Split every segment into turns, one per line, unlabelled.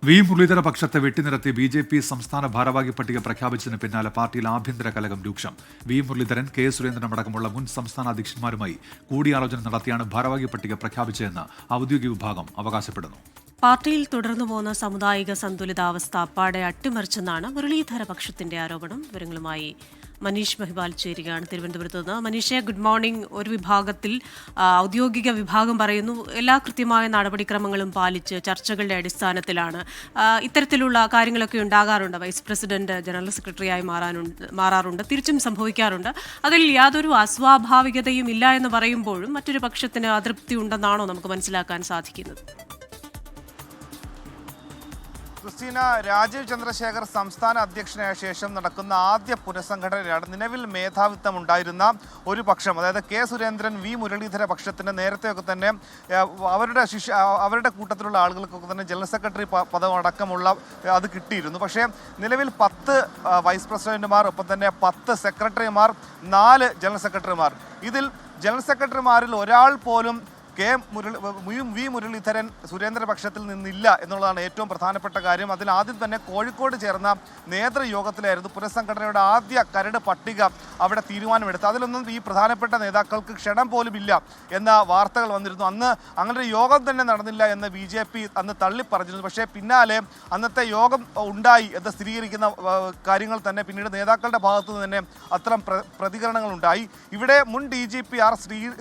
V മുരളീധര പക്ഷത്തെ വെട്ടിനിരത്തി ബി.ജെ.പി. സംസ്ഥാന ഭാരവാഹി പട്ടിക പ്രഖ്യാപിച്ചതിന് പിന്നാലെ പാർട്ടിയിൽ ആഭ്യന്തര കലകം രൂക്ഷം. വി മുരളീധരൻ, കെ സുരേന്ദ്രൻ അടക്കമുള്ള മുൻ സംസ്ഥാന അധ്യക്ഷന്മാരുമായി കൂടിയാലോചന നടത്തിയാണ് ഭാരവാഹി പട്ടിക പ്രഖ്യാപിച്ചതെന്ന് ഔദ്യോഗിക വിഭാഗം അവകാശപ്പെടുന്നു.
പാർട്ടിയിൽ തുടർന്നു പോകുന്ന സാമുദായിക സന്തുലിതാവസ്ഥ അപ്പാടെ അട്ടിമറിച്ചെന്നാണ് മുരളീധര പക്ഷത്തിന്റെ ആരോപണം. വിവരങ്ങളുമായി മനീഷ് മഹിബാൽ ചേരുകയാണ് തിരുവനന്തപുരത്ത് നിന്ന്. മനീഷെ, ഗുഡ് മോർണിംഗ്. ഒരു വിഭാഗത്തിൽ ഔദ്യോഗിക വിഭാഗം പറയുന്നു എല്ലാ കൃത്യമായ നടപടിക്രമങ്ങളും പാലിച്ച് ചർച്ചകളുടെ അടിസ്ഥാനത്തിലാണ് ഇത്തരത്തിലുള്ള കാര്യങ്ങളൊക്കെ ഉണ്ടാകാറുണ്ട്. വൈസ് പ്രസിഡന്റ് ജനറൽ സെക്രട്ടറിയായി മാറാറുണ്ട്, തിരിച്ചും സംഭവിക്കാറുണ്ട്. അതിൽ യാതൊരു അസ്വാഭാവികതയും ഇല്ല എന്ന് പറയുമ്പോഴും മറ്റൊരു പക്ഷത്തിന് അതൃപ്തി ഉണ്ടെന്നാണോ നമുക്ക് മനസ്സിലാക്കാൻ സാധിക്കുന്നത്?
ക്രിസ്റ്റീന, രാജീവ് ചന്ദ്രശേഖർ സംസ്ഥാന അധ്യക്ഷനായ ശേഷം നടക്കുന്ന ആദ്യ പുനഃസംഘടനയാണ്. നിലവിൽ മേധാവിത്വം ഉണ്ടായിരുന്ന ഒരു പക്ഷം, അതായത് കെ സുരേന്ദ്രൻ, വി മുരളീധര പക്ഷത്തിന് നേരത്തെയൊക്കെ തന്നെ അവരുടെ കൂട്ടത്തിലുള്ള ആളുകൾക്കൊക്കെ തന്നെ ജനറൽ സെക്രട്ടറി പദം അടക്കമുള്ള അത് കിട്ടിയിരുന്നു. പക്ഷേ നിലവിൽ 10 വൈസ് പ്രസിഡന്റുമാർ, ഒപ്പം തന്നെ 10 സെക്രട്ടറിമാർ, 4 ജനറൽ സെക്രട്ടറിമാർ. ഇതിൽ ജനറൽ സെക്രട്ടറിമാരിൽ ഒരാൾ പോലും വി മുരളീധരൻ സുരേന്ദ്ര പക്ഷത്തിൽ നിന്നില്ല എന്നുള്ളതാണ് ഏറ്റവും പ്രധാനപ്പെട്ട കാര്യം. അതിൽ ആദ്യം തന്നെ കോഴിക്കോട് ചേർന്ന നേതൃയോഗത്തിലായിരുന്നു പുനഃസംഘടനയുടെ ആദ്യ കരട് പട്ടിക അവിടെ തീരുമാനമെടുത്തത്. അതിലൊന്നും ഈ പ്രധാനപ്പെട്ട നേതാക്കൾക്ക് ക്ഷണം പോലും ഇല്ല എന്ന വാർത്തകൾ വന്നിരുന്നു. അന്ന് അങ്ങനെ ഒരു യോഗം തന്നെ നടന്നില്ല എന്ന് ബി.ജെ.പി. അന്ന് തള്ളിപ്പറഞ്ഞിരുന്നു. പക്ഷേ പിന്നാലെ അന്നത്തെ യോഗം ഉണ്ടായി എന്ന് സ്ഥിരീകരിക്കുന്ന കാര്യങ്ങൾ തന്നെ പിന്നീട് നേതാക്കളുടെ ഭാഗത്തു നിന്ന് തന്നെ അത്തരം പ്രതികരണങ്ങൾ ഉണ്ടായി. ഇവിടെ മുൻ DGP ആർ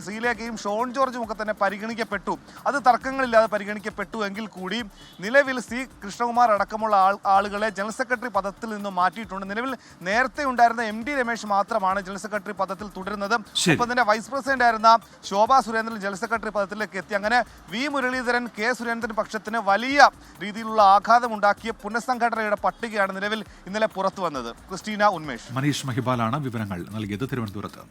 ശ്രീലേഖയും ഷോൺ ജോർജും ഒക്കെ തന്നെ പരിഗണിക്കപ്പെട്ടു. അത് തർക്കങ്ങളില്ലാതെ പരിഗണിക്കപ്പെട്ടു എങ്കിൽ കൂടി നിലവിൽ സി കൃഷ്ണകുമാർ അടക്കമുള്ള ആളുകളെ ജനറൽ സെക്രട്ടറി പദത്തിൽ നിന്നും മാറ്റിയിട്ടുണ്ട്. നിലവിൽ നേരത്തെ ഉണ്ടായിരുന്ന MD രമേശ് മാത്രമാണ് ജനറൽ സെക്രട്ടറി പദത്തിൽ തുടരുന്നത്. ഒപ്പം തന്നെ വൈസ് പ്രസിഡന്റ് ആയിരുന്ന ശോഭാ സുരേന്ദ്രൻ ജനറൽ സെക്രട്ടറി പദത്തിലേക്ക് എത്തി. അങ്ങനെ വി മുരളീധരൻ, കെ സുരേന്ദ്രൻ പക്ഷത്തിന് വലിയ രീതിയിലുള്ള ആഘാതമുണ്ടാക്കിയ പുനഃസംഘടനയുടെ പട്ടികയാണ് നിലവിൽ ഇന്നലെ പുറത്തു വന്നത്. ക്രിസ്റ്റീന, ഉന്മേഷ്.
മനീഷ് മഹിബാലാണ് വിവരങ്ങൾ നൽകിയത് തിരുവനന്തപുരത്ത്.